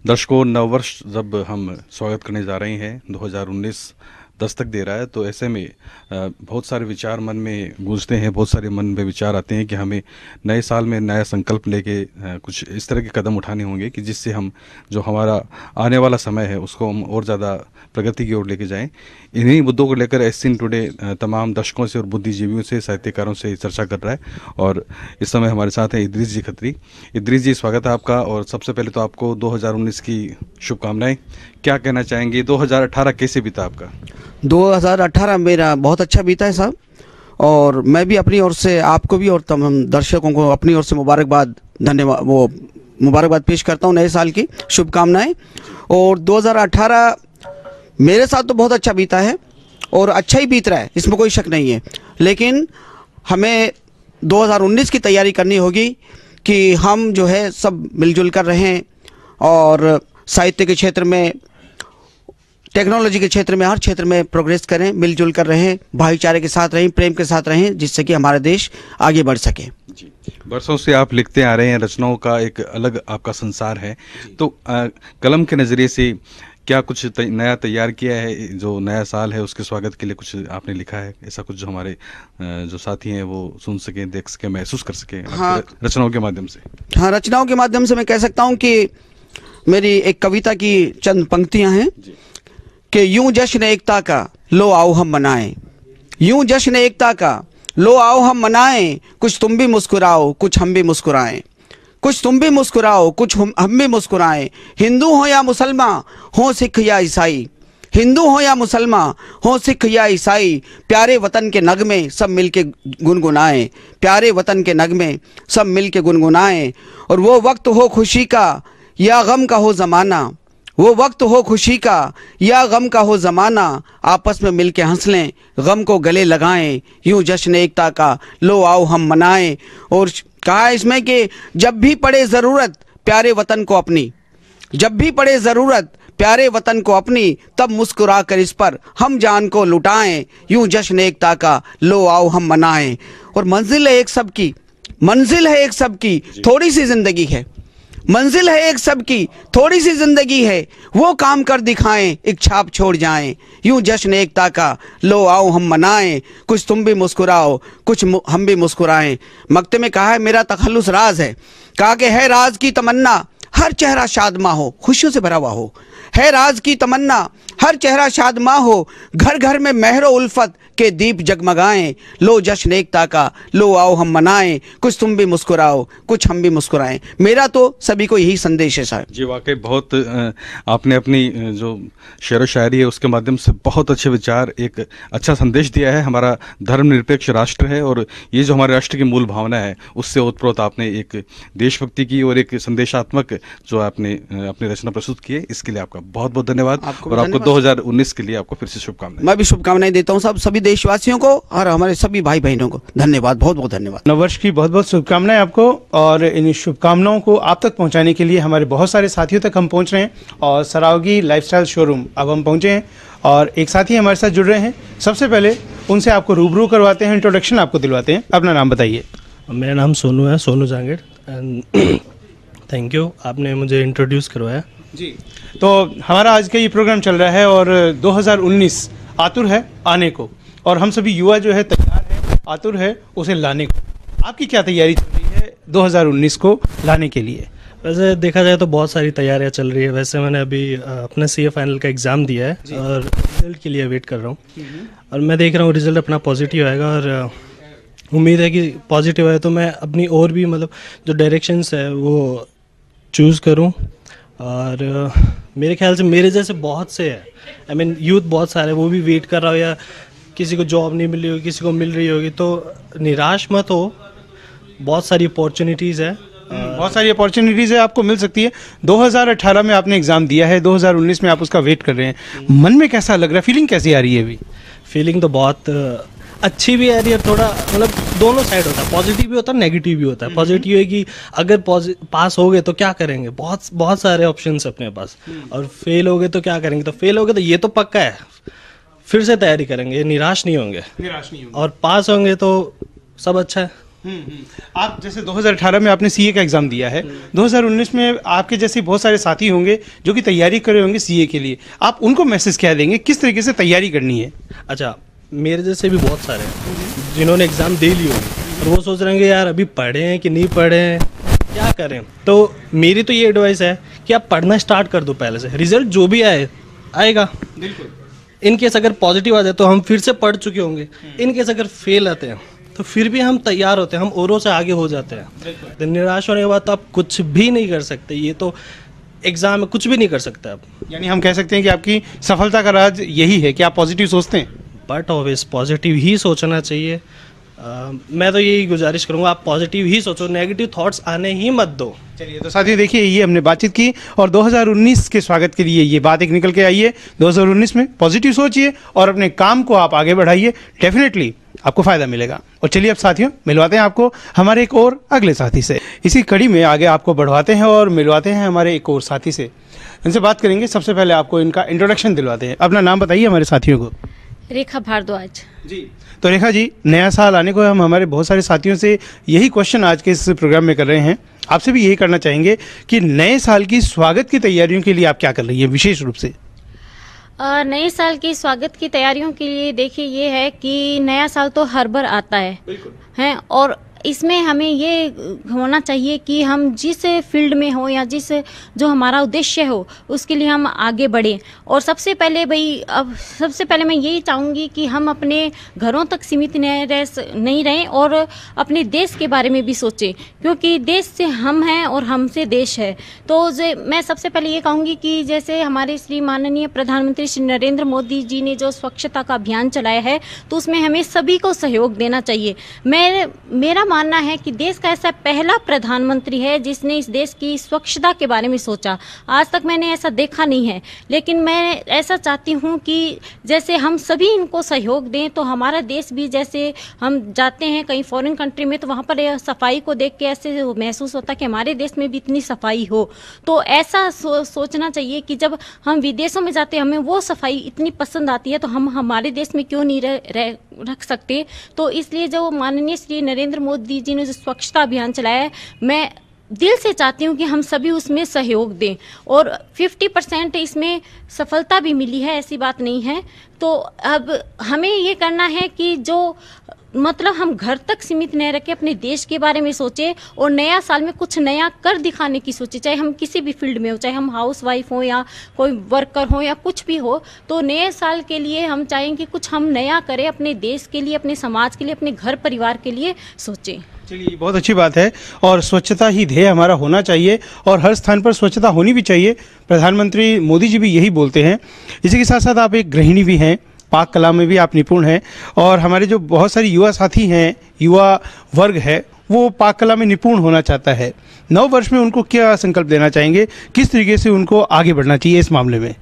दर्शकों, नववर्ष जब हम स्वागत करने जा रहे हैं, 2019 दस्तक दे रहा है, तो ऐसे में बहुत सारे विचार मन में गूंजते हैं, बहुत सारे मन में विचार आते हैं कि हमें नए साल में नया संकल्प लेके कुछ इस तरह के कदम उठाने होंगे कि जिससे हम जो हमारा आने वाला समय है उसको हम और ज़्यादा प्रगति की ओर लेके जाएं। इन्हीं मुद्दों को लेकर एससीएन टुडे तमाम दर्शकों से और बुद्धिजीवियों से, साहित्यकारों से चर्चा कर रहा है और इस समय हमारे साथ हैं इदरीस जी खत्री। इदरीस जी, स्वागत है आपका। और सबसे पहले तो आपको 2019 की शुभकामनाएं। क्या कहना चाहेंगे, 2018 कैसे बीता आपका? 2018 मेरा बहुत अच्छा बीता है साहब, और मैं भी अपनी ओर से आपको भी और तमाम दर्शकों को अपनी ओर से मुबारकबाद पेश करता हूं, नए साल की शुभकामनाएं। और 2018 मेरे साथ तो बहुत अच्छा बीता है और अच्छा ही बीत रहा है, इसमें कोई शक नहीं है। लेकिन हमें 2019 की तैयारी करनी होगी कि हम जो है सब मिलजुल कर रहें और साहित्य के क्षेत्र में, टेक्नोलॉजी के क्षेत्र में, हर क्षेत्र में प्रोग्रेस करें, मिलजुल कर रहें, भाईचारे के साथ रहें, प्रेम के साथ रहें, जिससे कि हमारा देश आगे बढ़ सके। जी, बरसों से आप लिखते आ रहे हैं, रचनाओं का एक अलग आपका संसार है, तो कलम के नज़रिए से क्या कुछ नया तैयार किया है? जो नया साल है उसके स्वागत के लिए कुछ आपने लिखा है, ऐसा कुछ जो हमारे जो साथी हैं वो सुन सकें, देख सकें, महसूस कर सकें? हाँ, रचनाओं के माध्यम से। हाँ, रचनाओं के माध्यम से मैं कह सकता हूँ कि मेरी एक कविता की चंद पंक्तियाँ हैं कि यूं जश्न एकता का लो आओ हम मनाएं, यूं जश्न एकता का लो आओ हम मनाएं, कुछ तुम भी मुस्कुराओ कुछ हम भी मुस्कुराएं, कुछ तुम भी मुस्कुराओ कुछ हम भी मुस्कुराएं। हिंदू हो या मुसलमान हो, सिख या ईसाई, हिंदू हो या मुसलमान हो, सिख या ईसाई, प्यारे वतन के नगमे सब मिलके गुनगुनाएं, प्यारे वतन के नगमे सब मिलके गुनगुनाएं। और वो वक्त हो खुशी का या गम का हो ज़माना, वो वक्त हो खुशी का या गम का हो ज़माना, आपस में मिलके हंस लें, गम को गले लगाएं, यूं जश्न एकता का लो आओ हम मनाएं। और कहा इसमें कि जब भी पड़े ज़रूरत प्यारे वतन को अपनी, जब भी पड़े ज़रूरत प्यारे वतन को अपनी, तब मुस्कुरा कर इस पर हम जान को लुटाएं, यूं जश्न एकता का लो आओ हम मनाएं। और मंजिल है एक सबकी, मंजिल है एक सबकी, थोड़ी सी ज़िंदगी है, मंजिल है एक सबकी, थोड़ी सी जिंदगी है, वो काम कर दिखाएं, एक छाप छोड़ जाएं, यूं जश्न एकता का लो आओ हम मनाएं, कुछ तुम भी मुस्कुराओ कुछ हम भी मुस्कुराएं। मक्ते में कहा है मेरा तखल्लुस राज है, कहा कि है राज की तमन्ना हर चेहरा शादमा हो, खुशियों से भरा हुआ हो, है राज की तमन्ना हर चेहरा शादमा हो, घर घर में मेहरो उल्फत के दीप जगमगाएं, लो जश्न एकता का लो आओ हम मनाएं, कुछ तुम भी मुस्कुराओ कुछ हम भी मुस्कुराएं। मेरा तो सभी को यही संदेश है साहब। जी, वाकई बहुत आपने अपनी जो शेर व शायरी है उसके माध्यम से बहुत अच्छे विचार, एक अच्छा संदेश दिया है। हमारा धर्मनिरपेक्ष राष्ट्र है और ये जो हमारे राष्ट्र की मूल भावना है उससे ओतप्रोत आपने एक देशभक्ति की और एक संदेशात्मक जो आपने अपनी रचना प्रस्तुत की है, इसके लिए आपका बहुत बहुत धन्यवाद। और आपको 2019 के लिए आपको फिर से शुभकामनाएं। मैं भी शुभकामनाएं देता हूँ सब सभी देशवासियों को और हमारे सभी भाई बहनों को। धन्यवाद, बहुत बहुत धन्यवाद। नववर्ष की बहुत बहुत शुभकामनाएं आपको, और इन शुभकामनाओं को आप तक पहुंचाने के लिए हमारे बहुत सारे साथियों तक हम पहुंच रहे हैं और सरावगी लाइफस्टाइल शोरूम अब हम पहुंचे हैं और एक साथी हमारे साथ जुड़ रहे हैं। सबसे पहले उनसे आपको रूबरू करवाते हैं, इंट्रोडक्शन आपको दिलवाते हैं। अपना नाम बताइए। मेरा नाम सोनू है, Sonu Jangad, and thank you आपने मुझे इंट्रोड्यूस करवाया। जी, तो हमारा आज का ये प्रोग्राम चल रहा है और 2019 आतुर है आने को, और हम सभी युवा जो है तैयार है, आतुर है उसे लाने को। आपकी क्या तैयारी चल रही है 2019 को लाने के लिए? वैसे देखा जाए तो बहुत सारी तैयारियां चल रही है। वैसे मैंने अभी अपना सीए फाइनल का एग्ज़ाम दिया है और रिजल्ट के लिए वेट कर रहा हूँ, और मैं देख रहा हूँ रिजल्ट अपना पॉजिटिव आएगा और उम्मीद है कि पॉजिटिव आए तो मैं अपनी और भी मतलब जो डायरेक्शंस है वो चूज़ करूँ। और मेरे ख्याल से मेरे जैसे बहुत से है, आई मीन यूथ बहुत सारे, वो भी वेट कर रहा हो, या किसी को जॉब नहीं मिल रही होगी, किसी को मिल रही होगी, तो निराश मत हो, बहुत सारी अपॉर्चुनिटीज़ है। बहुत सारी अपॉर्चुनिटीज़ है, आपको मिल सकती है। 2018 में आपने एग्ज़ाम दिया है, 2019 में आप उसका वेट कर रहे हैं, मन में कैसा लग रहा है, फीलिंग कैसी आ रही है अभी? फीलिंग तो बहुत अच्छी भी आ रही है, थोड़ा मतलब दोनों साइड होता है, पॉजिटिव भी होता है नेगेटिव भी होता है। पॉजिटिव है कि अगर पास हो गए तो क्या करेंगे, बहुत सारे ऑप्शंस अपने पास, और फेल हो गए तो क्या करेंगे, तो फेल हो गए तो ये तो पक्का है फिर से तैयारी करेंगे, निराश नहीं होंगे, और पास होंगे तो सब अच्छा है। आप जैसे 2018 में आपने सीए का एग्ज़ाम दिया है, 2019 में आपके जैसे बहुत सारे साथी होंगे जो कि तैयारी कर रहे होंगे सीए के लिए, आप उनको मैसेज क्या देंगे, किस तरीके से तैयारी करनी है? अच्छा, मेरे जैसे भी बहुत सारे हैं जिन्होंने एग्ज़ाम दे ली होगी और वो सोच रहे हैं यार अभी पढ़े हैं कि नहीं पढ़े हैं, क्या करें। तो मेरी तो ये एडवाइस है कि आप पढ़ना स्टार्ट कर दो पहले से, रिजल्ट जो भी आएगा। बिल्कुल। इन केस अगर पॉजिटिव आ जाए तो हम फिर से पढ़ चुके होंगे, इन केस अगर फेल आते हैं तो फिर भी हम तैयार होते हैं, हम औरों से आगे हो जाते हैं। तो निराश होने के बाद तो आप कुछ भी नहीं कर सकते, ये तो एग्ज़ाम में कुछ भी नहीं कर सकते आप। यानी हम कह सकते हैं कि आपकी सफलता का राज यही है कि आप पॉजिटिव सोचते हैं। बट ऑब्वियस पॉजिटिव ही सोचना चाहिए। मैं तो यही गुजारिश करूँगा, आप पॉजिटिव ही सोचो, नेगेटिव थॉट्स आने ही मत दो। चलिए, तो साथियों देखिए, ये हमने बातचीत की और 2019 के स्वागत के लिए ये बात एक निकल के आई है। 2019 में पॉजिटिव सोचिए और अपने काम को आप आगे बढ़ाइए, डेफिनेटली आपको फ़ायदा मिलेगा। और चलिए अब साथियों मिलवाते हैं आपको हमारे एक और अगले साथी से। इसी कड़ी में आगे आपको बढ़वाते हैं और मिलवाते हैं हमारे एक और साथी से, इनसे बात करेंगे। सबसे पहले आपको इनका इंट्रोडक्शन दिलवाते हैं। अपना नाम बताइए हमारे साथियों को। रेखा भारद्वाज जी। तो रेखा जी, नया साल आने को हम हमारे बहुत सारे साथियों से यही क्वेश्चन आज के इस प्रोग्राम में कर रहे हैं, आपसे भी यही करना चाहेंगे कि नए साल की स्वागत की तैयारियों के लिए आप क्या कर रही हैं विशेष रूप से? नए साल की स्वागत की तैयारियों के लिए देखिए ये है कि नया साल तो हर बार आता है हैं, और इसमें हमें ये होना चाहिए कि हम जिस फील्ड में हो या जिस जो हमारा उद्देश्य हो उसके लिए हम आगे बढ़ें। और सबसे पहले मैं यही चाहूँगी कि हम अपने घरों तक सीमित नहीं रहें और अपने देश के बारे में भी सोचें, क्योंकि देश से हम हैं और हमसे देश है। तो मैं सबसे पहले ये कहूँगी कि जैसे हमारे श्री माननीय प्रधानमंत्री श्री नरेंद्र मोदी जी ने जो स्वच्छता का अभियान चलाया है, तो उसमें हमें सभी को सहयोग देना चाहिए। मेरा मानना है कि देश का ऐसा पहला प्रधानमंत्री है जिसने इस देश की स्वच्छता के बारे में सोचा। आज तक मैंने ऐसा देखा नहीं है, लेकिन मैं ऐसा चाहती हूँ कि जैसे हम सभी इनको सहयोग दें, तो हमारा देश भी, जैसे हम जाते हैं कहीं फॉरेन कंट्री में तो वहाँ पर सफाई को देख के ऐसे महसूस होता है कि हमारे देश में भी इतनी सफाई हो। तो ऐसा सोचना चाहिए कि जब हम विदेशों में जाते हैं हमें वो सफाई इतनी पसंद आती है, तो हम हमारे देश में क्यों नहीं रख सकते। तो इसलिए जो माननीय श्री नरेंद्र मोदी जी ने जो स्वच्छता अभियान चलाया है, मैं दिल से चाहती हूँ कि हम सभी उसमें सहयोग दें। और 50% इसमें सफलता भी मिली है, ऐसी बात नहीं है। तो अब हमें ये करना है कि जो मतलब हम घर तक सीमित न रह के अपने देश के बारे में सोचें और नया साल में कुछ नया कर दिखाने की सोचें, चाहे हम किसी भी फील्ड में हो, चाहे हम हाउस वाइफ हो या कोई वर्कर हो या कुछ भी हो। तो नए साल के लिए हम चाहेंगे कुछ हम नया करें, अपने देश के लिए, अपने समाज के लिए, अपने घर परिवार के लिए सोचें। चलिए, बहुत अच्छी बात है और स्वच्छता ही ध्येय हमारा होना चाहिए और हर स्थान पर स्वच्छता होनी भी चाहिए। प्रधानमंत्री मोदी जी भी यही बोलते हैं। इसी के साथ साथ आप एक गृहिणी भी हैं, पाक कला में भी आप निपुण हैं और हमारे जो बहुत सारे युवा साथी हैं, युवा वर्ग है, वो पाक कला में निपुण होना चाहता है। नव वर्ष में उनको क्या संकल्प देना चाहेंगे, किस तरीके से उनको आगे बढ़ना चाहिए इस मामले में?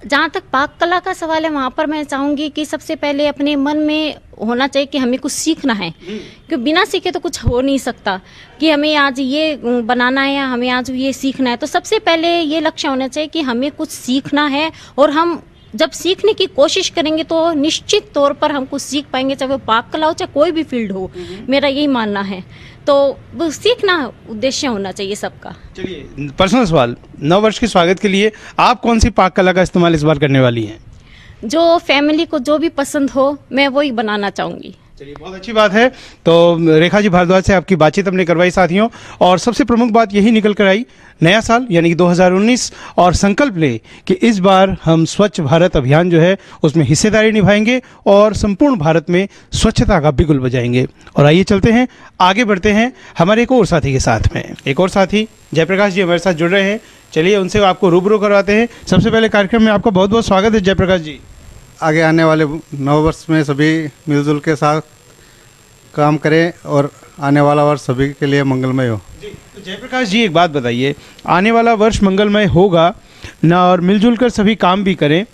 जहाँ तक पाक कला का सवाल है, वहाँ पर मैं चाहूँगी कि सबसे पहले अपने मन में होना चाहिए कि हमें कुछ सीखना है, क्योंकि बिना सीखे तो कुछ हो नहीं सकता कि हमें आज ये बनाना है या हमें आज ये सीखना है। तो सबसे पहले ये लक्ष्य होना चाहिए कि हमें कुछ सीखना है, और हम जब सीखने की कोशिश करेंगे तो निश्चित तौर पर हम कुछ सीख पाएंगे, चाहे वो पाक कला हो चाहे कोई भी फील्ड हो। मेरा यही मानना है। तो वो सीखना उद्देश्य होना चाहिए सबका। चलिए, पर्सनल सवाल, नव वर्ष के स्वागत के लिए आप कौन सी पाक कला का इस्तेमाल इस बार करने वाली हैं? जो फैमिली को जो भी पसंद हो मैं वही बनाना चाहूँगी। चलिए, बहुत अच्छी बात है। तो रेखा जी भारद्वाज से आपकी बातचीत हमने करवाई साथियों, और सबसे प्रमुख बात यही निकल कर आई, नया साल यानी कि 2019, और संकल्प ले कि इस बार हम स्वच्छ भारत अभियान जो है उसमें हिस्सेदारी निभाएंगे और संपूर्ण भारत में स्वच्छता का बिगुल बजाएंगे। और आइए चलते हैं, आगे बढ़ते हैं हमारे एक और साथी के साथ में। एक और साथी जयप्रकाश जी हमारे साथ जुड़ रहे हैं, चलिए उनसे आपको रूबरू करवाते हैं। सबसे पहले कार्यक्रम में आपका बहुत बहुत स्वागत है जयप्रकाश जी। आगे आने वाले नव वर्ष में सभी मिलजुल के साथ काम करें और आने वाला वर्ष सभी के लिए मंगलमय हो। जी, तो जयप्रकाश जी एक बात बताइए, आने वाला वर्ष मंगलमय होगा ना और मिलजुल कर सभी काम भी करें,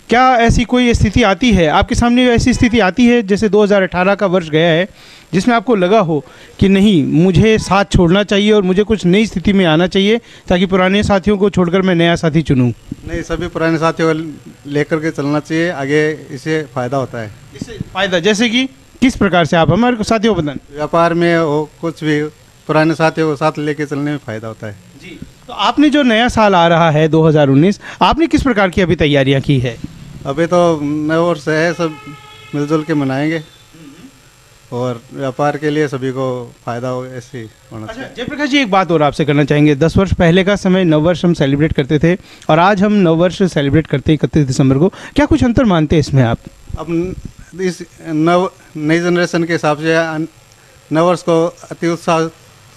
क्या ऐसी कोई स्थिति आती है आपके सामने, ऐसी स्थिति आती है जैसे 2018 का वर्ष गया है जिसमें आपको लगा हो कि नहीं, मुझे साथ छोड़ना चाहिए और मुझे कुछ नई स्थिति में आना चाहिए ताकि पुराने साथियों को छोड़कर मैं नया साथी चुनूं? नहीं, सभी पुराने साथियों को लेकर के चलना चाहिए, आगे इससे फ़ायदा होता है। इससे फ़ायदा जैसे कि किस प्रकार से आप हमारे साथियों को बताएं। व्यापार में वो कुछ भी पुराने साथियों को साथ लेके चलने में फ़ायदा होता है। जी, तो आपने जो नया साल आ रहा है 2019, आपने किस प्रकार की अभी तैयारियां की है? अभी तो नए वर्ष है, सब मिलजुल के मनाएंगे और व्यापार के लिए सभी को फ़ायदा हो ऐसे ही होना चाहिए। जयप्रकाश जी, एक बात और आपसे करना चाहेंगे। 10 वर्ष पहले का समय नववर्ष हम सेलिब्रेट करते थे और आज हम नववर्ष सेलिब्रेट करते हैं 31 दिसंबर को, क्या कुछ अंतर मानते हैं इसमें आप? अब इस नई जनरेशन के हिसाब से नववर्ष को अति उत्साह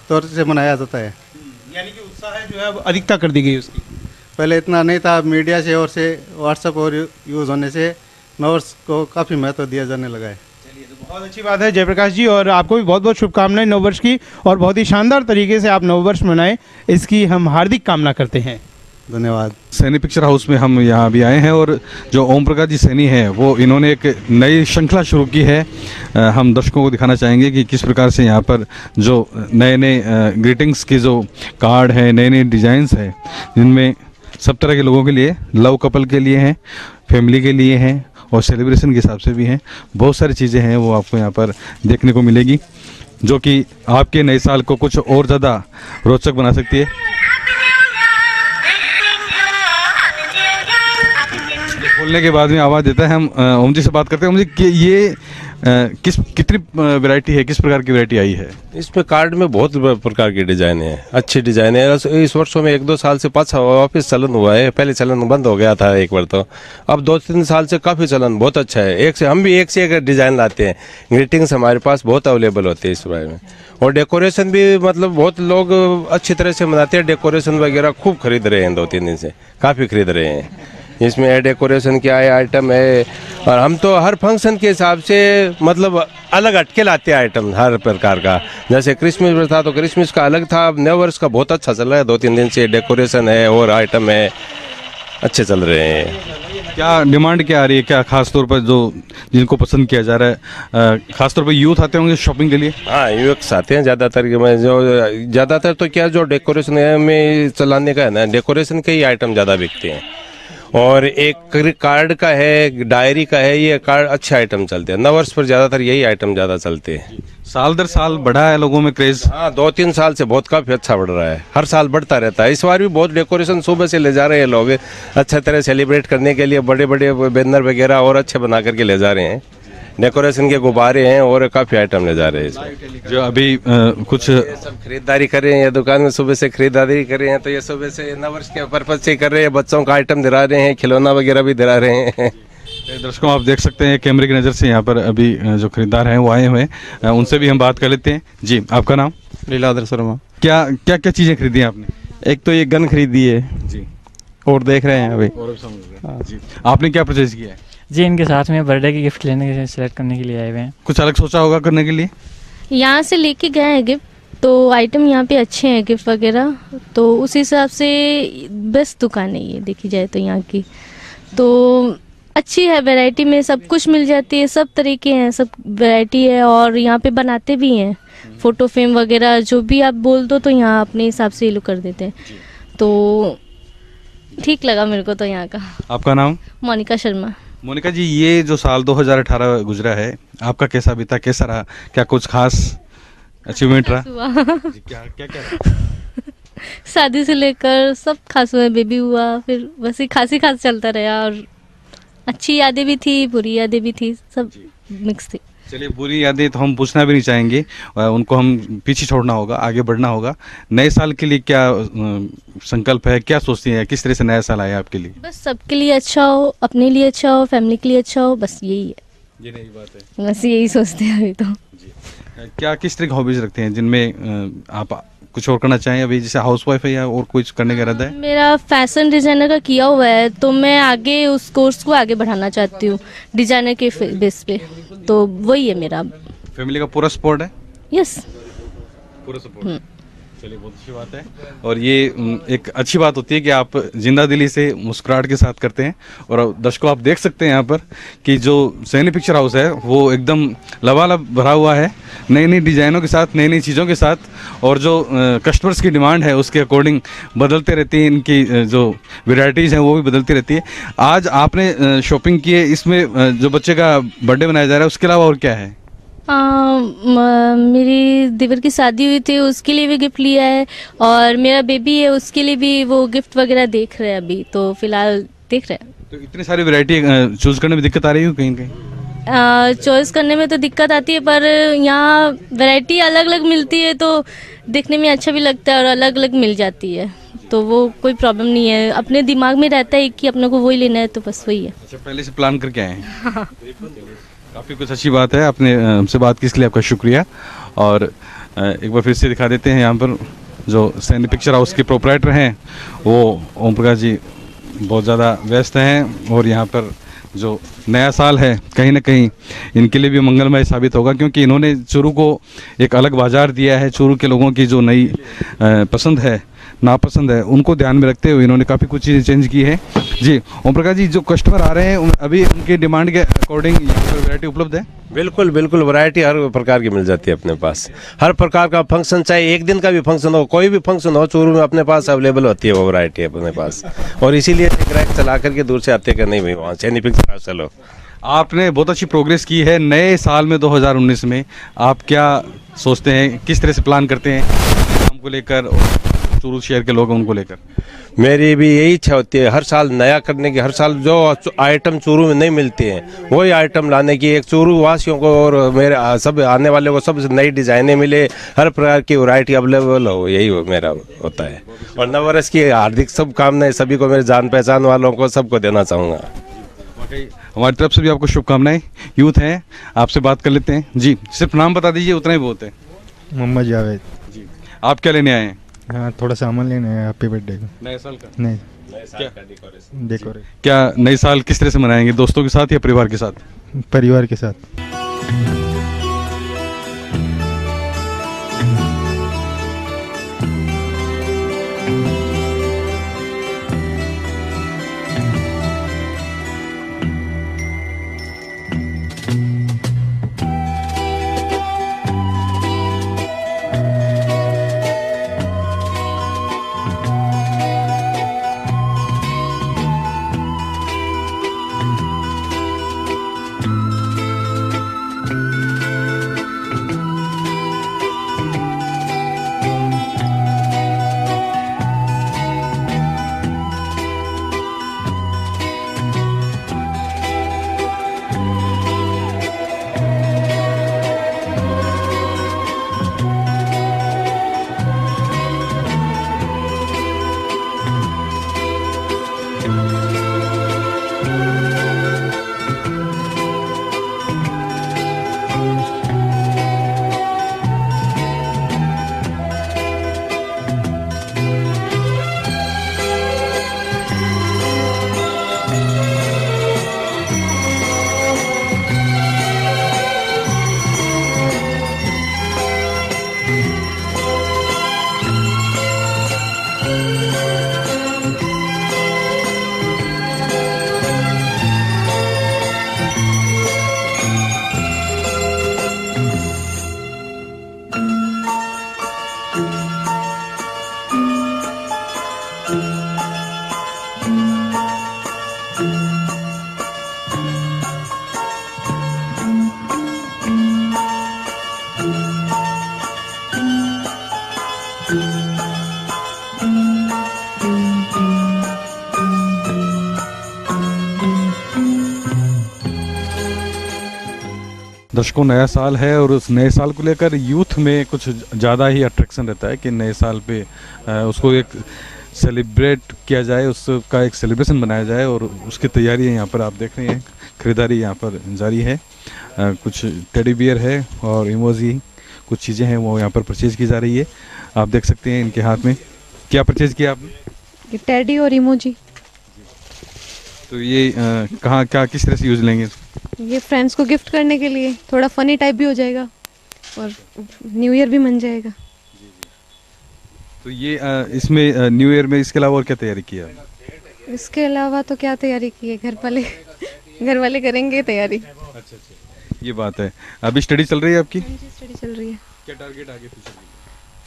तौर से मनाया जाता है। यानी कि उत्साह जो है अब अधिकता कर दी गई उसकी। पहले इतना नहीं था, मीडिया से और से व्हाट्सएप और यूज़ होने से नववर्ष को काफ़ी महत्व दिया जाने लगा है। चलिए, तो बहुत अच्छी बात है जयप्रकाश जी, और आपको भी बहुत बहुत शुभकामनाएं नववर्ष की, और बहुत ही शानदार तरीके से आप नववर्ष मनाएं, इसकी हम हार्दिक कामना करते हैं। धन्यवाद। सैनी पिक्चर हाउस में हम यहाँ भी आए हैं और जो ओम प्रकाश जी सैनी हैं वो इन्होंने एक नई श्रृंखला शुरू की है। हम दर्शकों को दिखाना चाहेंगे कि किस प्रकार से यहाँ पर जो नए नए ग्रीटिंग्स के जो कार्ड हैं, नए नए डिज़ाइंस हैं, जिनमें सब तरह के लोगों के लिए, लव कपल के लिए हैं, फैमिली के लिए हैं और सेलिब्रेशन के हिसाब से भी हैं। बहुत सारी चीज़ें हैं वो आपको यहाँ पर देखने को मिलेगी, जो कि आपके नए साल को कुछ और ज़्यादा रोचक बना सकती है। खोलने के बाद में आवाज़ देता है। हम ओम जी से बात करते हैं। ओम जी, कि ये कितनी वैरायटी है, किस प्रकार की वैरायटी आई है? इसमें कार्ड में बहुत प्रकार की डिजाइन है, अच्छी डिजाइन है। इस वर्षों में 1-2 साल से पाँच वापस चलन हुआ है। पहले चलन बंद हो गया था एक बार, तो अब 2-3 साल से काफ़ी चलन बहुत अच्छा है। हम भी एक से एक डिज़ाइन लाते हैं। ग्रीटिंग्स हमारे पास बहुत अवेलेबल होते हैं इस बारे में, और डेकोरेशन भी मतलब बहुत लोग अच्छी तरह से मनाते हैं। डेकोरेशन वगैरह खूब खरीद रहे हैं, 2-3 दिन से काफ़ी खरीद रहे हैं। इसमें डेकोरेशन क्या है, आइटम है, और हम तो हर फंक्शन के हिसाब से मतलब अलग हटके लाते हैं आइटम हर प्रकार का। जैसे क्रिसमस में था तो क्रिसमस का अलग था, अब नए वर्ष का बहुत अच्छा चल रहा है। 2-3 दिन से डेकोरेशन है और आइटम है, अच्छे चल रहे हैं। क्या डिमांड क्या आ रही है, क्या खास तौर पर जो जिनको पसंद किया जा रहा है? खास तौर पर यूथ आते होंगे शॉपिंग के लिए? हाँ, यूथ आते हैं ज़्यादातर। जो ज़्यादातर तो क्या जो डेकोरेशन में चलाने का है ना, डेकोरेशन के ही आइटम ज़्यादा बिकते हैं। और एक कार्ड का है, डायरी का है, ये कार्ड अच्छे आइटम चलते हैं। नववर्ष पर ज़्यादातर यही आइटम ज़्यादा चलते हैं। साल दर साल बढ़ा है लोगों में क्रेज़? हाँ, 2-3 साल से बहुत काफ़ी अच्छा बढ़ रहा है, हर साल बढ़ता रहता है। इस बार भी बहुत डेकोरेशन सुबह से ले जा रहे हैं लोग, अच्छा तरह सेलिब्रेट करने के लिए बड़े बड़े बैनर वगैरह और अच्छे बना करके ले जा रहे हैं। डेकोरेशन के गुब्बारे हैं और काफ़ी आइटम ले जा रहे हैं इसमें। जो अभी कुछ सब खरीदारी कर रहे हैं, ये दुकान में सुबह से खरीदारी कर रहे हैं, तो ये सुबह से नववर्ष के पर्पज से कर रहे हैं। बच्चों का आइटम दिला रहे हैं, खिलौना वगैरह भी दिला रहे हैं। दर्शकों, आप देख सकते हैं कैमरे की नज़र से यहाँ पर अभी जो खरीदार हैं वो आए हुए हैं, उनसे भी हम बात कर लेते हैं। जी, आपका नाम? लीलाधर शर्मा। क्या क्या क्या चीज़ें खरीदी हैं आपने? एक तो ये गन खरीदी है जी, और देख रहे हैं अभी। जी, आपने क्या परचेज किया है? जी, इनके साथ में बर्थडे की गिफ्ट लेने के सेलेक्ट करने के लिए आए हुए हैं। कुछ अलग सोचा होगा करने के लिए? यहाँ से लेके गए हैं गिफ्ट, तो आइटम यहाँ पे अच्छे हैं गिफ्ट वगैरह, तो उस हिसाब से बेस्ट दुकान है ये देखी जाए तो यहाँ की। तो अच्छी है, वैरायटी में सब कुछ मिल जाती है, सब तरीके हैं, सब वैरायटी है। और यहाँ पे बनाते भी हैं फ़ोटो फ्रेम वगैरह, जो भी आप बोल दो तो यहाँ अपने हिसाब से ये लोग कर देते हैं। तो ठीक लगा मेरे को तो यहाँ का। आपका नाम? मोनिका शर्मा। मोनिका जी, ये जो साल 2018 गुजरा है, आपका कैसा बीता, कैसा रहा? क्या कुछ खास अचीवमेंट रहा? जी, क्या रहा? शादी से लेकर सब खास हुआ, बेबी हुआ, फिर बस ही खास चलता रहा। और अच्छी यादें भी थी, बुरी यादें भी थी, सब मिक्स थी। चलिए, बुरी यादें तो हम पूछना भी नहीं चाहेंगे, उनको हम पीछे छोड़ना होगा, आगे बढ़ना होगा। नए साल के लिए क्या संकल्प है, क्या सोचती हैं, किस तरह से नया साल आया आपके लिए? बस सबके लिए अच्छा हो, अपने लिए अच्छा हो, फैमिली के लिए अच्छा हो, बस यही है। ये नई बात है, बस यही सोचते हैं अभी तो। क्या किस तरह की हॉबीज रखते हैं जिनमें आप कुछ और करना चाहें अभी, जैसे हाउसवाइफ है या और कुछ करने का इरादा है? मेरा फैशन डिज़ाइनर का किया हुआ है, तो मैं आगे उस कोर्स को आगे बढ़ाना चाहती हूँ डिज़ाइनर के बेस पे, तो वही है मेरा। फैमिली का पूरा सपोर्ट है? यस, पूरा सपोर्ट। चलिए, बहुत अच्छी बात है। और ये एक अच्छी बात होती है कि आप जिंदा दिली से मुस्कुराहट के साथ करते हैं। और दर्शकों, आप देख सकते हैं यहाँ पर कि जो सैनी पिक्चर हाउस है वो एकदम लबालब भरा हुआ है, नई नई डिज़ाइनों के साथ, नई नई चीज़ों के साथ। और जो कस्टमर्स की डिमांड है उसके अकॉर्डिंग बदलते रहती है, इनकी जो वेराइटीज़ हैं वो भी बदलती रहती है। आज आपने शॉपिंग की है, इसमें जो बच्चे का बर्थडे मनाया जा रहा है उसके अलावा और क्या है? मेरी देवर की शादी हुई थी, उसके लिए भी गिफ्ट लिया है, और मेरा बेबी है उसके लिए भी वो गिफ्ट वगैरह देख रहे हैं अभी, तो फिलहाल देख रहे हैं। तो इतनी सारी वैरायटी चूज करने में दिक्कत आ रही है कहीं कहीं? चॉइस करने में तो दिक्कत आती है, पर यहाँ वैरायटी अलग अलग मिलती है तो देखने में अच्छा भी लगता है और अलग अलग मिल जाती है, तो वो कोई प्रॉब्लम नहीं है। अपने दिमाग में रहता है कि अपने को वही लेना है, तो बस वही है। अच्छा, पहले से प्लान करके आए हैं। काफ़ी कुछ अच्छी बात है। आपने हमसे बात की, इसके लिए आपका शुक्रिया। और एक बार फिर से दिखा देते हैं, यहाँ पर जो सैनी पिक्चर हाउस के प्रोपराइटर हैं वो ओम प्रकाश जी बहुत ज़्यादा व्यस्त हैं, और यहाँ पर जो नया साल है कहीं ना कहीं इनके लिए भी मंगलमय साबित होगा, क्योंकि इन्होंने चूरू को एक अलग बाज़ार दिया है। चूरू के लोगों की जो नई पसंद है, नापसंद है, उनको ध्यान में रखते हुए इन्होंने काफ़ी कुछ चीज़ें चेंज की है। जी ओम प्रकाश जी, जो कस्टमर आ रहे हैं अभी उनके डिमांड के अकॉर्डिंग यहाँ पर वैरायटी उपलब्ध है? बिल्कुल बिल्कुल, वैरायटी हर प्रकार की मिल जाती है अपने पास। हर प्रकार का फंक्शन, चाहे एक दिन का भी फंक्शन हो, कोई भी फंक्शन हो, चूरू में अपने पास अवेलेबल होती है वो वैरायटी अपने पास। और इसीलिए ग्राहक चला करके दूर से आते कि नहीं भाई वहाँ सैनी पिक्चर हाउस चलो। आपने बहुत अच्छी प्रोग्रेस की है नए साल में 2019 में। आप क्या सोचते हैं, किस तरह से प्लान करते हैं काम को लेकर, चूरू शहर के लोग उनको लेकर? मेरी भी यही इच्छा होती है हर साल नया करने की, हर साल जो आइटम चूरू में नहीं मिलते हैं वही आइटम लाने की, एक चूरू वासियों को और मेरे सब आने वाले को सब नई डिजाइनें मिले, हर प्रकार की वैरायटी अवेलेबल हो, यही मेरा होता है। और नववर्ष की हार्दिक शुभकामनाएं सभी को, मेरे जान पहचान वालों को सबको देना चाहूँगा। हमारी तरफ से भी आपको शुभकामनाएं। यूथ हैं, आपसे बात कर लेते हैं। जी सिर्फ नाम बता दीजिए, उतना ही बहुत है। मोहम्मद जावेद जी। आप क्या लेने आए हैं? हाँ, थोड़ा सामान लेना है हैप्पी बर्थडे का। नए साल का? नहीं, नए साल का डेकोरेशन। क्या नए साल किस तरह से मनाएंगे, दोस्तों के साथ या परिवार के साथ? परिवार के साथ। दर्शकों, नया साल है और उस नए साल को लेकर यूथ में कुछ ज़्यादा ही अट्रैक्शन रहता है कि नए साल पे उसको एक सेलिब्रेट किया जाए, उसका एक सेलिब्रेशन बनाया जाए, और उसकी तैयारी यहाँ पर आप देख रहे हैं। ख़रीदारी यहाँ पर जारी है। कुछ टेडी बियर है और इमोजी, कुछ चीज़ें हैं वो यहाँ पर परचेज़ की जा रही है। आप देख सकते हैं इनके हाथ में। क्या परचेज़ किया आपने? टेडी और इमोजी। तो ये कहाँ, क्या, किस तरह से यूज़ लेंगे? ये फ्रेंड्स को गिफ्ट करने के लिए, थोड़ा फनी टाइप भी हो जाएगा और न्यू ईयर भी मन जाएगा। तो ये इसमें न्यू ईयर में इसके अलावा और क्या तैयारी की है? इसके अलावा तो क्या तैयारी की है, घर वाले करेंगे तैयारी। अच्छा, ये बात है। अभी स्टडी चल रही है आपकी? स्टडी चल रही है। क्या टारगेट आगे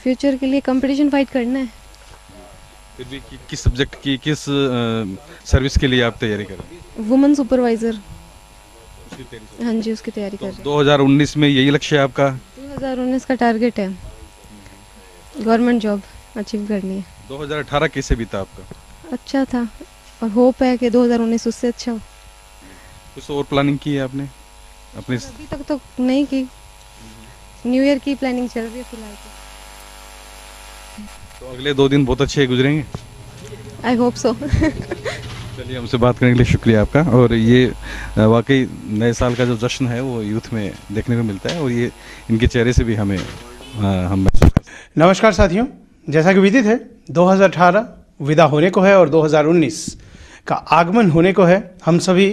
फ्यूचर के लिए कंपटीशन फाइट करना है। फिर भी किस सब्जेक्ट की, किस सर्विस के लिए आप तैयारी कर रहे हैं? Women supervisor. हाँ जी, उसकी तैयारी कर रहे हैं। 2019 में यही लक्ष्य है आपका? 2019 का टारगेट है गवर्नमेंट जॉब अचीव करनी है। 2018 कैसे बीता आपका? अच्छा था और होप है कि 2019 उससे अच्छा हो। कुछ और प्लानिंग की है आपने अपने? अभी तक तो नहीं की, न्यू ईयर की प्लानिंग चल रही है फिलहाल तो अगले 2 दिन बहुत अच्छे गुजरेंगे? I hope so. चलिए, हमसे बात करने के लिए शुक्रिया आपका। और ये वाकई नए साल का जो जश्न है वो यूथ में देखने को मिलता है और ये इनके चेहरे से भी हम महसूस करते हैं। नमस्कार साथियों, जैसा कि विदित है 2018 विदा होने को है और 2019 का आगमन होने को है। हम सभी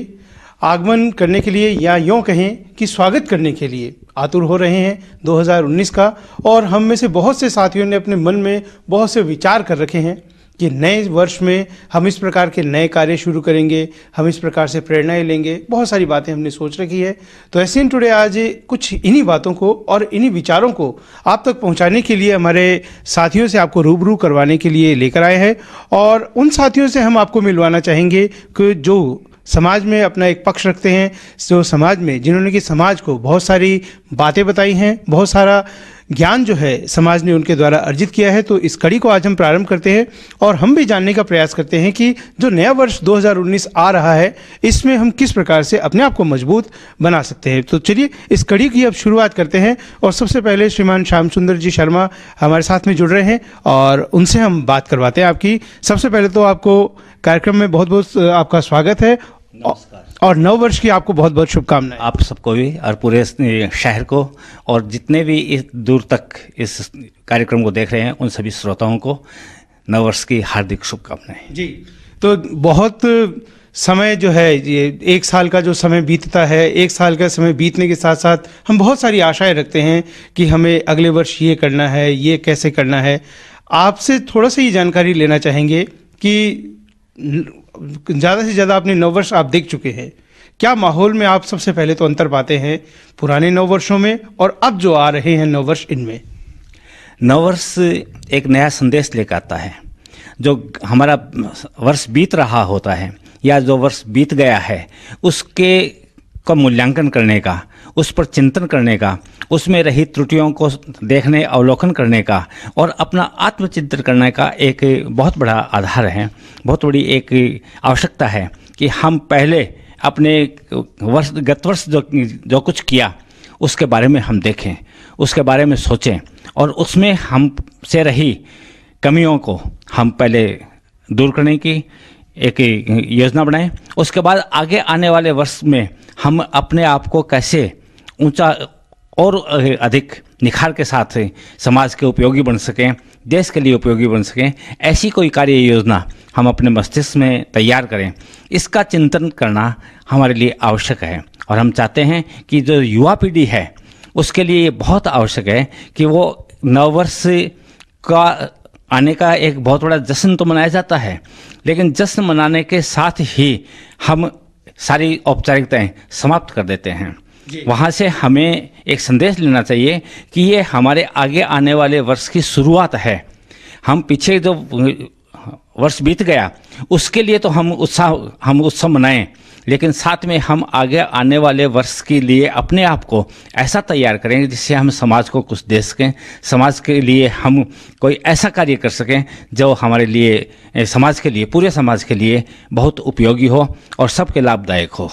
आगमन करने के लिए या यूँ कहें कि स्वागत करने के लिए आतुर हो रहे हैं 2019 का। और हम में से बहुत से साथियों ने अपने मन में बहुत से विचार कर रखे हैं कि नए वर्ष में हम इस प्रकार के नए कार्य शुरू करेंगे, हम इस प्रकार से प्रेरणाएं लेंगे, बहुत सारी बातें हमने सोच रखी है। तो एशियन टुडे आज कुछ इन्हीं बातों को और इन्हीं विचारों को आप तक पहुंचाने के लिए हमारे साथियों से आपको रूबरू करवाने के लिए लेकर आए हैं। और उन साथियों से हम आपको मिलवाना चाहेंगे कि जो समाज में अपना एक पक्ष रखते हैं, जो समाज में जिन्होंने कि समाज को बहुत सारी बातें बताई हैं, बहुत सारा ज्ञान जो है समाज ने उनके द्वारा अर्जित किया है। तो इस कड़ी को आज हम प्रारंभ करते हैं और हम भी जानने का प्रयास करते हैं कि जो नया वर्ष 2019 आ रहा है इसमें हम किस प्रकार से अपने आप को मजबूत बना सकते हैं। तो चलिए इस कड़ी की अब शुरुआत करते हैं और सबसे पहले श्रीमान श्याम सुंदर जी शर्मा हमारे साथ में जुड़ रहे हैं और उनसे हम बात करवाते हैं आपकी। सबसे पहले तो आपको कार्यक्रम में बहुत बहुत आपका स्वागत है और नव वर्ष की आपको बहुत बहुत शुभकामनाएं। आप सबको भी और पूरे शहर को और जितने भी इस दूर तक इस कार्यक्रम को देख रहे हैं उन सभी श्रोताओं को नव वर्ष की हार्दिक शुभकामनाएं। जी, तो बहुत समय जो है ये 1 साल का जो समय बीतता है, 1 साल का समय बीतने के साथ साथ हम बहुत सारी आशाएं रखते हैं कि हमें अगले वर्ष ये करना है, ये कैसे करना है। आपसे थोड़ा सा ये जानकारी लेना चाहेंगे कि ज़्यादा से ज़्यादा अपने नववर्ष आप देख चुके हैं, क्या माहौल में आप सबसे पहले तो अंतर पाते हैं पुराने नववर्षों में और अब जो आ रहे हैं नववर्ष, इनमें? नववर्ष एक नया संदेश लेकर आता है। जो हमारा वर्ष बीत रहा होता है या जो वर्ष बीत गया है उसके का मूल्यांकन करने का, उस पर चिंतन करने का, उसमें रही त्रुटियों को देखने अवलोकन करने का और अपना आत्मचिंतन करने का एक बहुत बड़ा आधार है, बहुत बड़ी एक आवश्यकता है कि हम पहले अपने गत वर्ष जो कुछ किया उसके बारे में हम देखें, उसके बारे में सोचें और उसमें हम से रही कमियों को हम पहले दूर करने की एक योजना बनाएं। उसके बाद आगे आने वाले वर्ष में हम अपने आप को कैसे ऊंचा और अधिक निखार के साथ समाज के उपयोगी बन सकें, देश के लिए उपयोगी बन सकें, ऐसी कोई कार्य योजना हम अपने मस्तिष्क में तैयार करें। इसका चिंतन करना हमारे लिए आवश्यक है और हम चाहते हैं कि जो युवा पीढ़ी है उसके लिए ये बहुत आवश्यक है कि वो नववर्ष का आने का एक बहुत बड़ा जश्न तो मनाया जाता है, लेकिन जश्न मनाने के साथ ही हम सारी औपचारिकताएं समाप्त कर देते हैं। वहाँ से हमें एक संदेश लेना चाहिए कि ये हमारे आगे आने वाले वर्ष की शुरुआत है। हम पीछे जो वर्ष बीत गया उसके लिए तो हम उत्सव मनाएं, लेकिन साथ में हम आगे आने वाले वर्ष के लिए अपने आप को ऐसा तैयार करें जिससे हम समाज को कुछ दे सकें, समाज के लिए हम कोई ऐसा कार्य कर सकें जो हमारे लिए, समाज के लिए, पूरे समाज के लिए बहुत उपयोगी हो और सबके लाभदायक हो।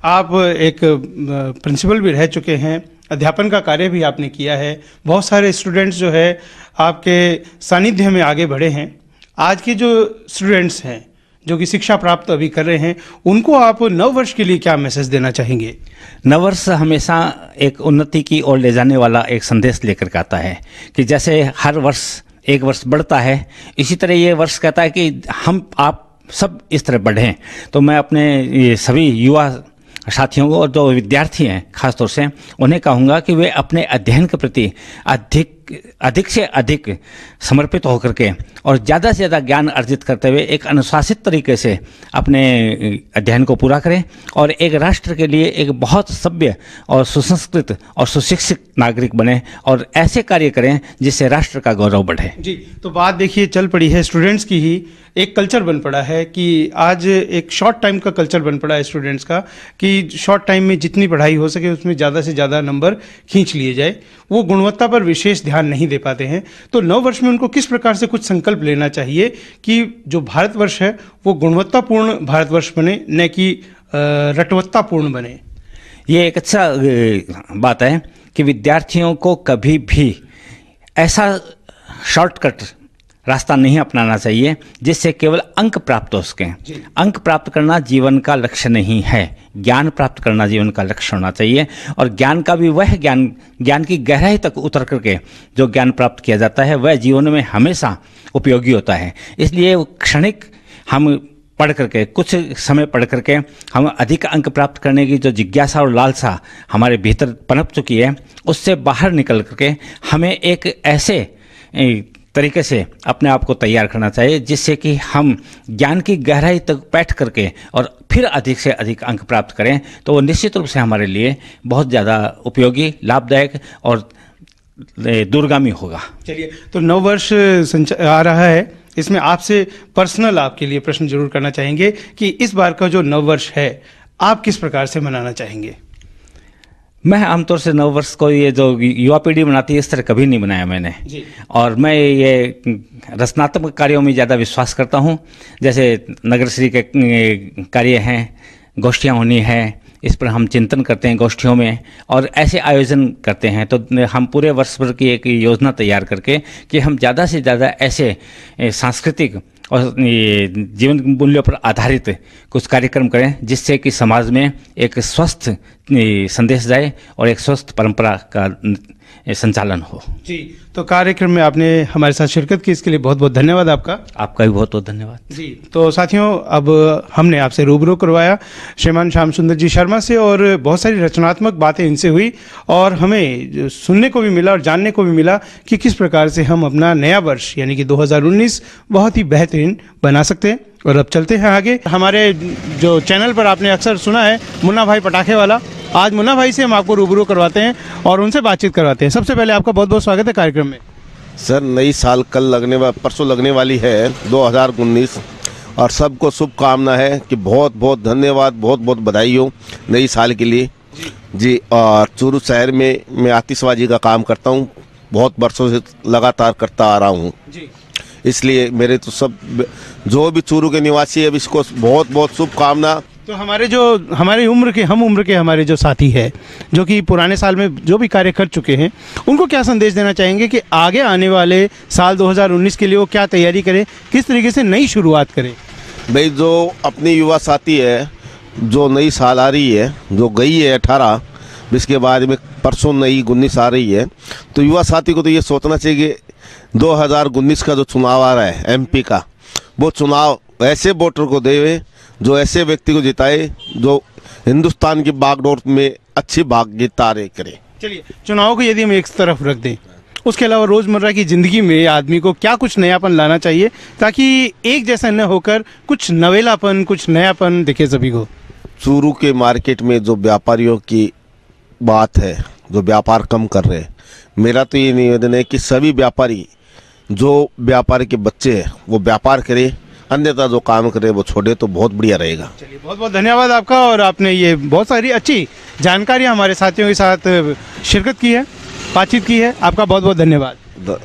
आप एक प्रिंसिपल भी रह चुके हैं, अध्यापन का कार्य भी आपने किया है, बहुत सारे स्टूडेंट्स जो है आपके सानिध्य में आगे बढ़े हैं। आज के जो स्टूडेंट्स हैं जो कि शिक्षा प्राप्त अभी कर रहे हैं उनको आप नव वर्ष के लिए क्या मैसेज देना चाहेंगे? नववर्ष हमेशा एक उन्नति की ओर ले जाने वाला एक संदेश लेकर के आता है कि जैसे हर वर्ष एक वर्ष बढ़ता है, इसी तरह ये वर्ष कहता है कि हम आप सब इस तरह बढ़ें। तो मैं अपने ये सभी युवा साथियों को और जो विद्यार्थी हैं खासतौर से उन्हें कहूँगा कि वे अपने अध्ययन के प्रति अधिक से अधिक समर्पित होकर के और ज़्यादा से ज़्यादा ज्ञान अर्जित करते हुए एक अनुशासित तरीके से अपने अध्ययन को पूरा करें और एक राष्ट्र के लिए एक बहुत सभ्य और सुसंस्कृत और सुशिक्षित नागरिक बने और ऐसे कार्य करें जिससे राष्ट्र का गौरव बढ़े। जी, तो बात देखिए चल पड़ी है स्टूडेंट्स की ही। एक कल्चर बन पड़ा है कि आज एक शॉर्ट टाइम का कल्चर बन पड़ा है स्टूडेंट्स का कि शॉर्ट टाइम में जितनी पढ़ाई हो सके उसमें ज़्यादा से ज़्यादा नंबर खींच लिए जाए, वो गुणवत्ता पर विशेष ध्यान नहीं दे पाते हैं। तो नव वर्ष में उनको किस प्रकार से कुछ संकल्प लेना चाहिए कि जो भारतवर्ष है वो गुणवत्तापूर्ण भारतवर्ष बने, न कि रटवत्तापूर्ण बने? ये एक अच्छा बात है कि विद्यार्थियों को कभी भी ऐसा शॉर्टकट रास्ता नहीं अपनाना चाहिए जिससे केवल अंक प्राप्त हो सकें। अंक प्राप्त करना जीवन का लक्ष्य नहीं है, ज्ञान प्राप्त करना जीवन का लक्ष्य होना चाहिए। और ज्ञान का भी वह ज्ञान की गहराई तक उतर करके जो ज्ञान प्राप्त किया जाता है वह जीवन में हमेशा उपयोगी होता है। इसलिए क्षणिक हम पढ़ करके, कुछ समय पढ़ करके हम अधिक अंक प्राप्त करने की जो जिज्ञासा और लालसा हमारे भीतर पनप चुकी है, उससे बाहर निकल करके हमें एक ऐसे तरीके से अपने आप को तैयार करना चाहिए जिससे कि हम ज्ञान की गहराई तक बैठ करके और फिर अधिक से अधिक अंक प्राप्त करें, तो वो निश्चित रूप से हमारे लिए बहुत ज़्यादा उपयोगी, लाभदायक और दूरगामी होगा। चलिए, तो नव वर्ष आ रहा है, इसमें आपसे पर्सनल आपके लिए प्रश्न जरूर करना चाहेंगे कि इस बार का जो नव वर्ष है आप किस प्रकार से मनाना चाहेंगे? मैं आमतौर से नव वर्ष को ये जो युवा पीढ़ी मनाती है इस तरह कभी नहीं मनाया मैंने जी। और मैं ये रचनात्मक कार्यों में ज़्यादा विश्वास करता हूँ। जैसे नगरश्री के कार्य हैं, गोष्ठियाँ होनी है, इस पर हम चिंतन करते हैं गोष्ठियों में और ऐसे आयोजन करते हैं। तो हम पूरे वर्ष भर की एक योजना तैयार करके कि हम ज़्यादा से ज़्यादा ऐसे सांस्कृतिक और जीवन मूल्यों पर आधारित कुछ कार्यक्रम करें जिससे कि समाज में एक स्वस्थ संदेश जाए और एक स्वस्थ परंपरा का संचालन हो। जी, तो कार्यक्रम में आपने हमारे साथ शिरकत की, इसके लिए बहुत बहुत धन्यवाद आपका। आपका भी बहुत बहुत धन्यवाद। जी, तो साथियों, अब हमने आपसे रूबरू करवाया श्रीमान श्याम सुंदर जी शर्मा से और बहुत सारी रचनात्मक बातें इनसे हुई और हमें सुनने को भी मिला और जानने को भी मिला कि किस प्रकार से हम अपना नया वर्ष यानी कि 2019 बहुत ही बेहतरीन बना सकते हैं। और अब चलते हैं आगे। हमारे जो चैनल पर आपने अक्सर सुना है मुन्ना भाई पटाखे वाला, आज मुन्ना भाई से हम आपको रूबरू करवाते हैं और उनसे बातचीत करवाते हैं। सबसे पहले आपका बहुत बहुत स्वागत है कार्यक्रम में। सर, नई साल परसों लगने वाली है 2019 और सबको शुभकामना है कि बहुत बहुत धन्यवाद, बहुत बहुत बधाई हो नई साल के लिए जी। और चूरू शहर में मैं आतिशबाजी का काम करता हूँ, बहुत वर्षों से लगातार करता आ रहा हूँ, इसलिए मेरे तो सब जो भी चूरू के निवासी है इसको बहुत बहुत शुभकामना। तो हमारे उम्र के हमारे जो साथी है जो कि पुराने साल में जो भी कार्य कर चुके हैं, उनको क्या संदेश देना चाहेंगे कि आगे आने वाले साल 2019 के लिए वो क्या तैयारी करें, किस तरीके से नई शुरुआत करें? भाई, जो अपनी युवा साथी है, जो नई साल आ रही है, जो गई है 18, इसके बाद में परसों नई 19 आ रही है, तो युवा साथी को तो ये सोचना चाहिए कि 2019 का जो चुनाव आ रहा है एमपी का, वो चुनाव ऐसे वोटर को देवे, जो ऐसे व्यक्ति को जिताए जो हिंदुस्तान की बागडोर में अच्छी भागीदारी करे। चलिए, चुनाव को यदि हम एक तरफ रख दें, उसके अलावा रोज़मर्रा की ज़िंदगी में आदमी को क्या कुछ नयापन लाना चाहिए ताकि एक जैसा न होकर कुछ नवेलापन, कुछ नयापन दिखे सभी को? चूरू के मार्केट में जो व्यापारियों की बात है, जो व्यापार कम कर रहे हैं, मेरा तो ये निवेदन है कि सभी व्यापारी, जो व्यापारी के बच्चे हैं वो व्यापार करें, अन्यथा जो काम करे वो छोड़े, तो बहुत बढ़िया रहेगा। चलिए, बहुत बहुत धन्यवाद आपका और आपने ये बहुत सारी अच्छी जानकारियाँ हमारे साथियों के साथ शिरकत की है, बातचीत की है। आपका बहुत बहुत धन्यवाद।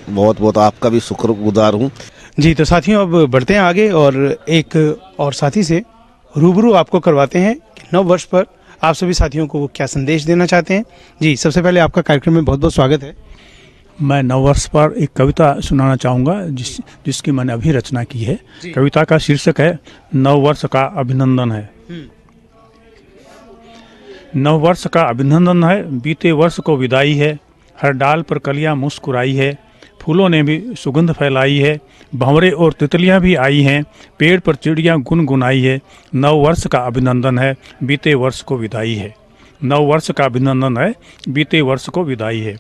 बहुत बहुत आपका भी शुक्रगुजार हूँ। जी, तो साथियों, अब बढ़ते हैं आगे और एक और साथी से रूबरू आपको करवाते हैं कि नव वर्ष पर आप सभी साथियों को क्या संदेश देना चाहते हैं। जी, सबसे पहले आपका कार्यक्रम में बहुत बहुत स्वागत है। मैं नववर्ष पर एक कविता सुनाना चाहूँगा जिसकी मैंने अभी रचना की है। कविता का शीर्षक है नववर्ष का अभिनंदन है। नववर्ष का अभिनंदन है, बीते वर्ष को विदाई है, हर डाल पर कलियां मुस्कुराई है, फूलों ने भी सुगंध फैलाई है, भंवरे और तितलियां भी आई हैं, पेड़ पर चिड़ियां गुनगुनाई है। नववर्ष का अभिनंदन है, बीते वर्ष को विदाई है। नववर्ष का अभिनंदन है, बीते वर्ष को विदाई है।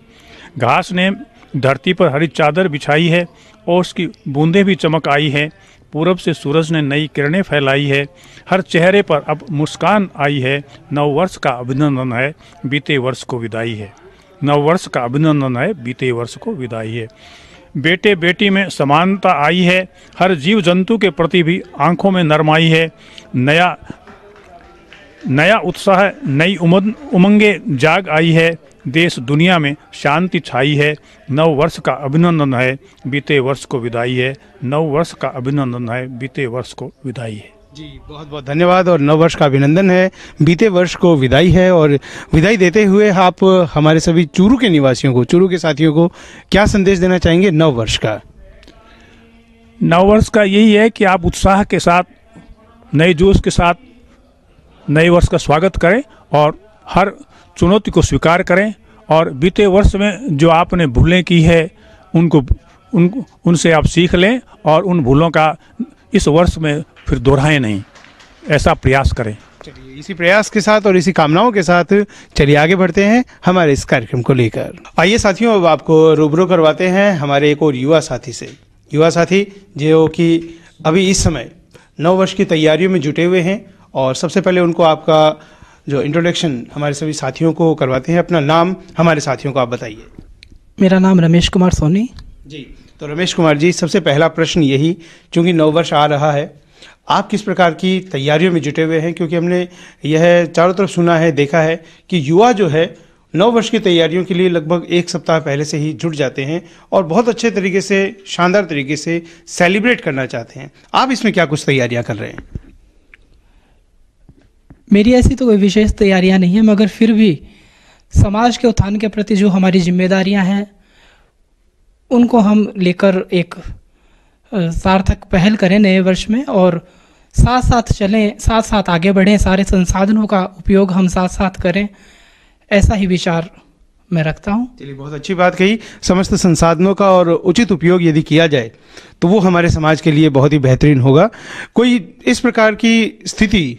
घास ने धरती पर हरी चादर बिछाई है और उसकी बूंदें भी चमक आई है। पूरब से सूरज ने नई किरणें फैलाई है, हर चेहरे पर अब मुस्कान आई है। नववर्ष का अभिनंदन है, बीते वर्ष को विदाई है। नववर्ष का अभिनंदन है, बीते वर्ष को विदाई है। बेटे बेटी में समानता आई है, हर जीव जंतु के प्रति भी आंखों में नरमाई है। नया उत्साह, नई उमंगे जाग आई है, देश दुनिया में शांति छाई है। नव वर्ष का अभिनंदन है, बीते वर्ष को विदाई है। नव वर्ष का अभिनंदन है, बीते वर्ष को विदाई है। जी बहुत बहुत धन्यवाद और नव वर्ष का अभिनंदन है, बीते वर्ष को विदाई है। और विदाई देते हुए आप हमारे सभी चूरू के निवासियों को, चूरू के साथियों को क्या संदेश देना चाहेंगे नव वर्ष का? नव वर्ष का यही है कि आप उत्साह के साथ, नए जोश के साथ नए वर्ष का स्वागत करें और हर चुनौती को स्वीकार करें। और बीते वर्ष में जो आपने भूलें की है उनसे आप सीख लें और उन भूलों का इस वर्ष में फिर दोहराएं नहीं, ऐसा प्रयास करें। चलिए इसी प्रयास के साथ और इसी कामनाओं के साथ चलिए आगे बढ़ते हैं हमारे इस कार्यक्रम को लेकर। आइए साथियों, अब आपको रूबरू करवाते हैं हमारे एक और युवा साथी से। युवा साथी जो कि अभी इस समय नव वर्ष की तैयारियों में जुटे हुए हैं और सबसे पहले उनको आपका जो इंट्रोडक्शन हमारे सभी साथियों को करवाते हैं। अपना नाम हमारे साथियों को आप बताइए। मेरा नाम रमेश कुमार सोनी। जी, तो रमेश कुमार जी, सबसे पहला प्रश्न यही, चूँकि नव वर्ष आ रहा है, आप किस प्रकार की तैयारियों में जुटे हुए हैं? क्योंकि हमने यह चारों तरफ सुना है, देखा है कि युवा जो है नव वर्ष की तैयारियों के लिए लगभग एक सप्ताह पहले से ही जुट जाते हैं और बहुत अच्छे तरीके से, शानदार तरीके से सेलिब्रेट करना चाहते हैं। आप इसमें क्या कुछ तैयारियां कर रहे हैं? मेरी ऐसी तो कोई विशेष तैयारियां नहीं है, मगर फिर भी समाज के उत्थान के प्रति जो हमारी जिम्मेदारियां हैं उनको हम लेकर एक सार्थक पहल करें नए वर्ष में और साथ साथ चलें, साथ साथ आगे बढ़ें, सारे संसाधनों का उपयोग हम साथ साथ करें, ऐसा ही विचार मैं रखता हूँ। चलिए, बहुत अच्छी बात कही। समस्त संसाधनों का और उचित उपयोग यदि किया जाए तो वो हमारे समाज के लिए बहुत ही बेहतरीन होगा। कोई इस प्रकार की स्थिति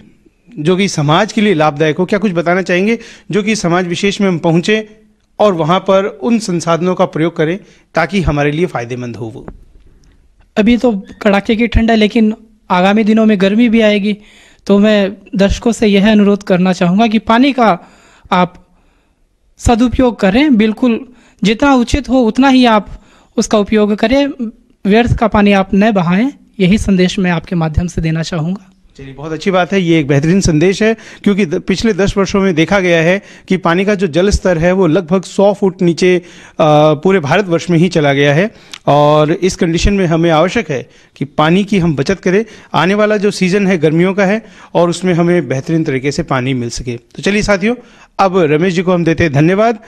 जो कि समाज के लिए लाभदायक हो, क्या कुछ बताना चाहेंगे जो कि समाज विशेष में हम पहुँचें और वहाँ पर उन संसाधनों का प्रयोग करें ताकि हमारे लिए फ़ायदेमंद हो? वो अभी तो कड़ाके की ठंड है, लेकिन आगामी दिनों में गर्मी भी आएगी, तो मैं दर्शकों से यह अनुरोध करना चाहूँगा कि पानी का आप सदुपयोग करें। बिल्कुल जितना उचित हो उतना ही आप उसका उपयोग करें, व्यर्थ का पानी आप न बहाएं। यही संदेश मैं आपके माध्यम से देना चाहूँगा। चलिए, बहुत अच्छी बात है, ये एक बेहतरीन संदेश है क्योंकि पिछले 10 वर्षों में देखा गया है कि पानी का जो जल स्तर है वो लगभग 100 फुट नीचे पूरे भारतवर्ष में ही चला गया है और इस कंडीशन में हमें आवश्यक है कि पानी की हम बचत करें। आने वाला जो सीज़न है गर्मियों का है और उसमें हमें बेहतरीन तरीके से पानी मिल सके। तो चलिए साथियों, अब रमेश जी को हम देते हैं धन्यवाद।